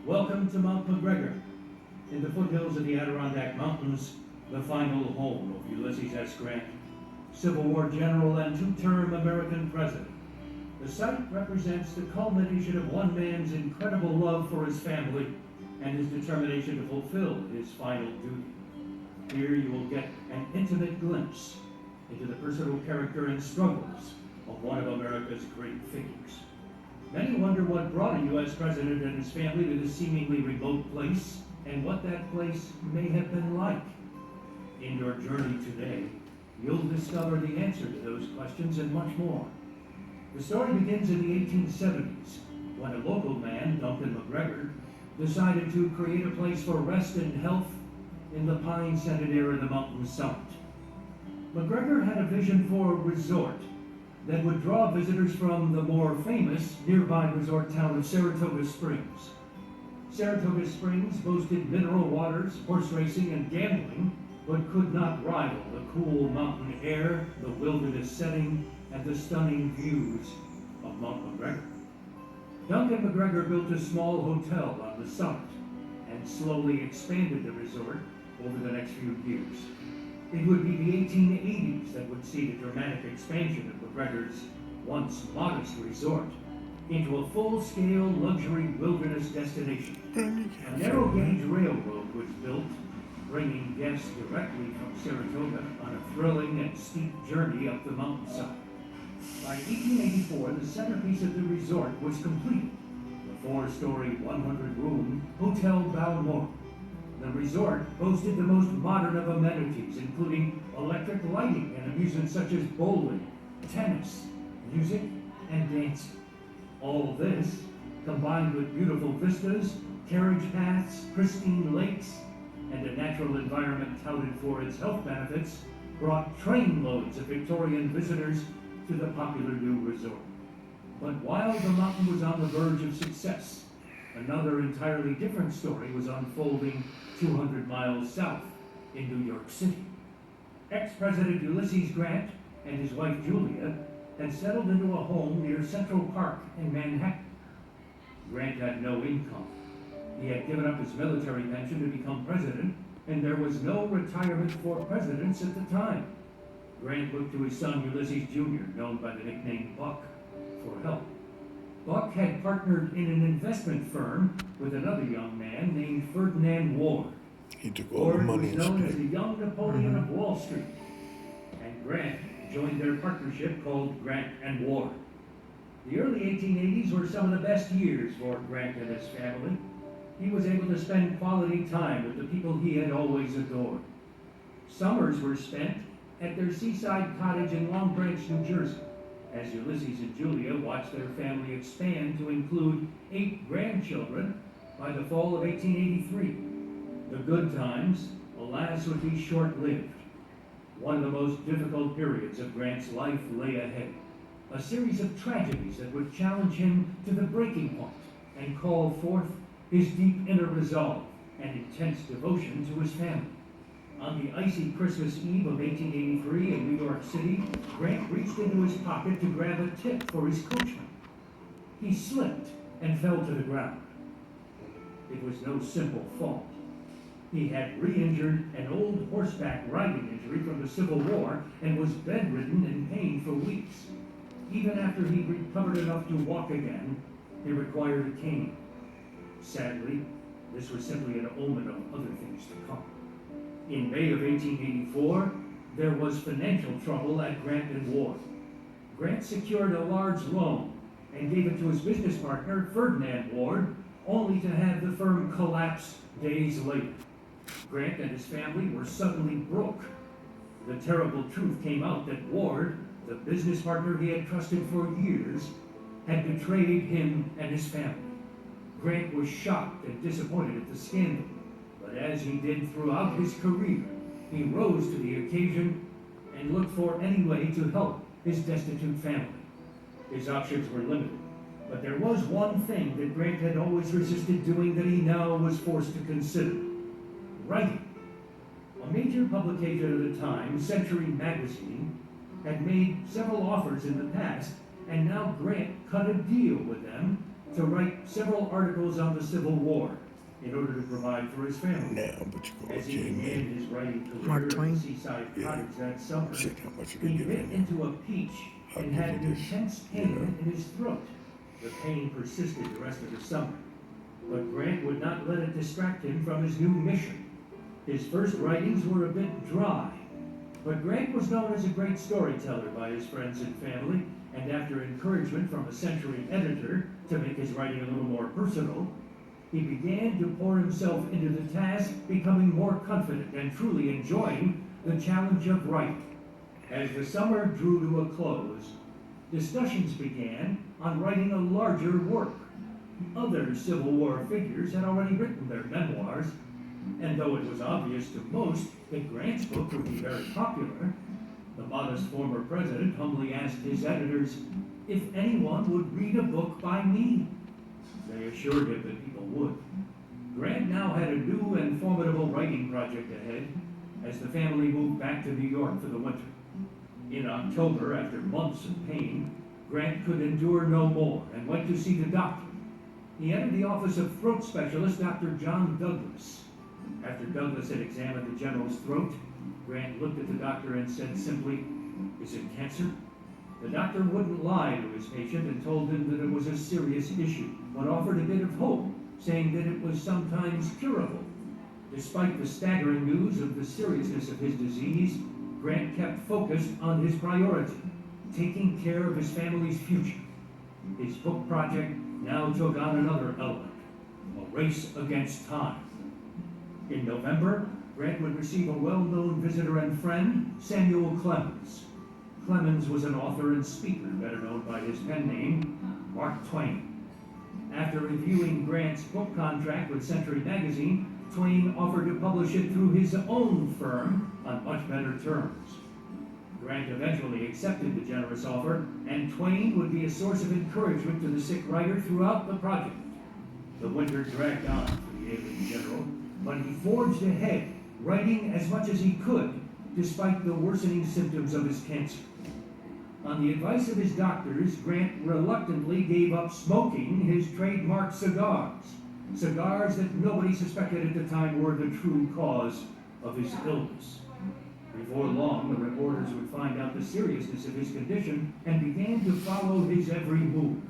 Welcome to Mount McGregor, in the foothills of the Adirondack Mountains, the final home of Ulysses S. Grant, Civil War general and two-term American president. The site represents the culmination of one man's incredible love for his family and his determination to fulfill his final duty. Here you will get an intimate glimpse into the personal character and struggles of one of America's great figures. Many wonder what brought a U.S. president and his family to this seemingly remote place and what that place may have been like. In your journey today, you'll discover the answer to those questions and much more. The story begins in the 1870s, when a local man, Duncan McGregor, decided to create a place for rest and health in the pine-scented air of the mountain summit. McGregor had a vision for a resort that would draw visitors from the more famous nearby resort town of Saratoga Springs. Saratoga Springs boasted mineral waters, horse racing, and gambling, but could not rival the cool mountain air, the wilderness setting, and the stunning views of Mount McGregor. Duncan McGregor built a small hotel on the summit and slowly expanded the resort over the next few years. It would be the 1880s that would see the dramatic expansion of McGregor's once modest resort into a full-scale luxury wilderness destination. A narrow-gauge railroad was built, bringing guests directly from Saratoga on a thrilling and steep journey up the mountainside. By 1884, the centerpiece of the resort was completed, the 4-story, 100-room Hotel Balmoral. The resort boasted the most modern of amenities, including electric lighting and amusements such as bowling, tennis, music, and dancing. All this, combined with beautiful vistas, carriage paths, pristine lakes, and a natural environment touted for its health benefits, brought trainloads of Victorian visitors to the popular new resort. But while the mountain was on the verge of success, another entirely different story was unfolding 200 miles south in New York City. Ex-President Ulysses Grant and his wife Julia had settled into a home near Central Park in Manhattan. Grant had no income. He had given up his military pension to become president, and there was no retirement for presidents at the time. Grant looked to his son Ulysses Jr., known by the nickname Buck, for help. Buck had partnered in an investment firm with another young man named Ferdinand Ward. He took all the money and Ward was known spent as the it. young Napoleon of Wall Street, and Grant joined their partnership called Grant and Ward. The early 1880s were some of the best years for Grant and his family. He was able to spend quality time with the people he had always adored. Summers were spent at their seaside cottage in Long Branch, New Jersey, as Ulysses and Julia watched their family expand to include 8 grandchildren by the fall of 1883. The good times, alas, would be short-lived. One of the most difficult periods of Grant's life lay ahead, a series of tragedies that would challenge him to the breaking point and call forth his deep inner resolve and intense devotion to his family. On the icy Christmas Eve of 1883 in New York City, Grant reached into his pocket to grab a tip for his coachman. He slipped and fell to the ground. It was no simple fall. He had re-injured an old horseback riding injury from the Civil War and was bedridden in pain for weeks. Even after he recovered enough to walk again, he required a cane. Sadly, this was simply an omen of other things to come. In May of 1884, there was financial trouble at Grant and Ward. Grant secured a large loan and gave it to his business partner, Ferdinand Ward, only to have the firm collapse days later. Grant and his family were suddenly broke. The terrible truth came out that Ward, the business partner he had trusted for years, had betrayed him and his family. Grant was shocked and disappointed at the scandal, but as he did throughout his career, he rose to the occasion and looked for any way to help his destitute family. His options were limited, but there was one thing that Grant had always resisted doing that he now was forced to consider: writing. A major publication of the time, Century Magazine, had made several offers in the past, and now Grant cut a deal with them to write several articles on the Civil War in order to provide for his family. Now, but you go As he began his writing Mark career at the Twain. seaside cottage that summer, shit, how much you he gonna give bit in into a peach I'll and give had you this, intense you pain know. in his throat. The pain persisted the rest of the summer, but Grant would not let it distract him from his new mission. His first writings were a bit dry, but Grant was known as a great storyteller by his friends and family, and after encouragement from a Century editor to make his writing a little more personal, he began to pour himself into the task, becoming more confident and truly enjoying the challenge of writing. As the summer drew to a close, discussions began on writing a larger work. Other Civil War figures had already written their memoirs, and though it was obvious to most that Grant's book would be very popular, the modest former president humbly asked his editors if anyone would read a book by me. They assured him that people would. Grant now had a new and formidable writing project ahead as the family moved back to New York for the winter. In October, after months of pain, Grant could endure no more and went to see the doctor. He entered the office of throat specialist Dr. John Douglas. After Douglas had examined the general's throat, Grant looked at the doctor and said simply, "Is it cancer?" The doctor wouldn't lie to his patient and told him that it was a serious issue, but offered a bit of hope, saying that it was sometimes curable. Despite the staggering news of the seriousness of his disease, Grant kept focused on his priority, taking care of his family's future. His book project now took on another element, a race against time. In November, Grant would receive a well-known visitor and friend, Samuel Clemens. Clemens was an author and speaker, better known by his pen name, Mark Twain. After reviewing Grant's book contract with Century magazine, Twain offered to publish it through his own firm on much better terms. Grant eventually accepted the generous offer, and Twain would be a source of encouragement to the sick writer throughout the project. The winter dragged on for the ailing general, but he forged ahead, writing as much as he could, despite the worsening symptoms of his cancer. On the advice of his doctors, Grant reluctantly gave up smoking his trademark cigars. Cigars that nobody suspected at the time were the true cause of his illness. Before long, the reporters would find out the seriousness of his condition and began to follow his every move,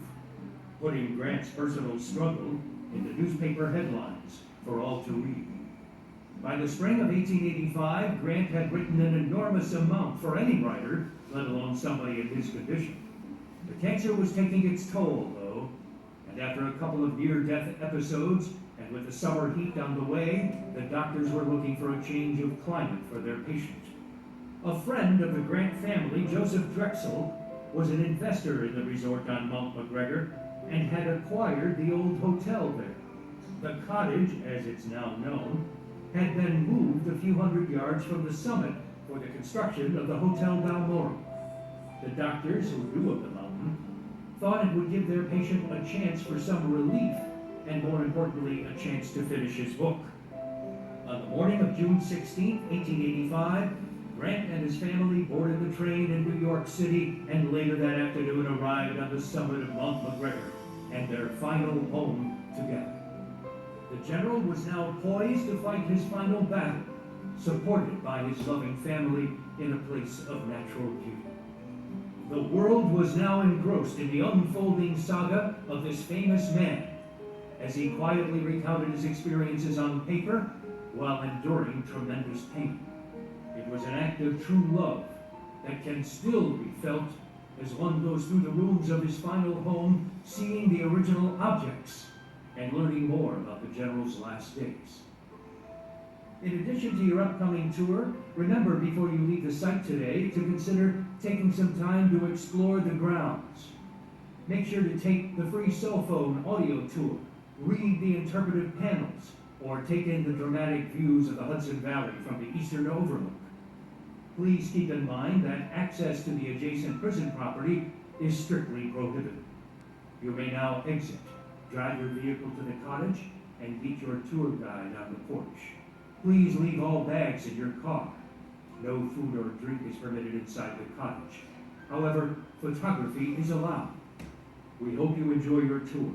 putting Grant's personal struggle in the newspaper headlines for all to read. By the spring of 1885, Grant had written an enormous amount for any writer, let alone somebody in his condition. The cancer was taking its toll, though, and after a couple of near-death episodes, and with the summer heat on the way, the doctors were looking for a change of climate for their patient. A friend of the Grant family, Joseph Drexel, was an investor in the resort on Mount McGregor and had acquired the old hotel there. The Cottage, as it's now known, had been moved a few hundred yards from the summit for the construction of the Hotel Balmoral. The doctors, who knew of the mountain, thought it would give their patient a chance for some relief, and more importantly, a chance to finish his book. On the morning of June 16, 1885, Grant and his family boarded the train in New York City and later that afternoon arrived on the summit of Mount McGregor and their final home together. The general was now poised to fight his final battle, supported by his loving family in a place of natural beauty. The world was now engrossed in the unfolding saga of this famous man, as he quietly recounted his experiences on paper while enduring tremendous pain. It was an act of true love that can still be felt as one goes through the rooms of his final home, seeing the original objects and learning more about the general's last days. In addition to your upcoming tour, remember before you leave the site today to consider taking some time to explore the grounds. Make sure to take the free cell phone audio tour, read the interpretive panels, or take in the dramatic views of the Hudson Valley from the eastern overlook. Please keep in mind that access to the adjacent prison property is strictly prohibited. You may now exit, drive your vehicle to the cottage, and meet your tour guide on the porch. Please leave all bags in your car. No food or drink is permitted inside the cottage. However, photography is allowed. We hope you enjoy your tour.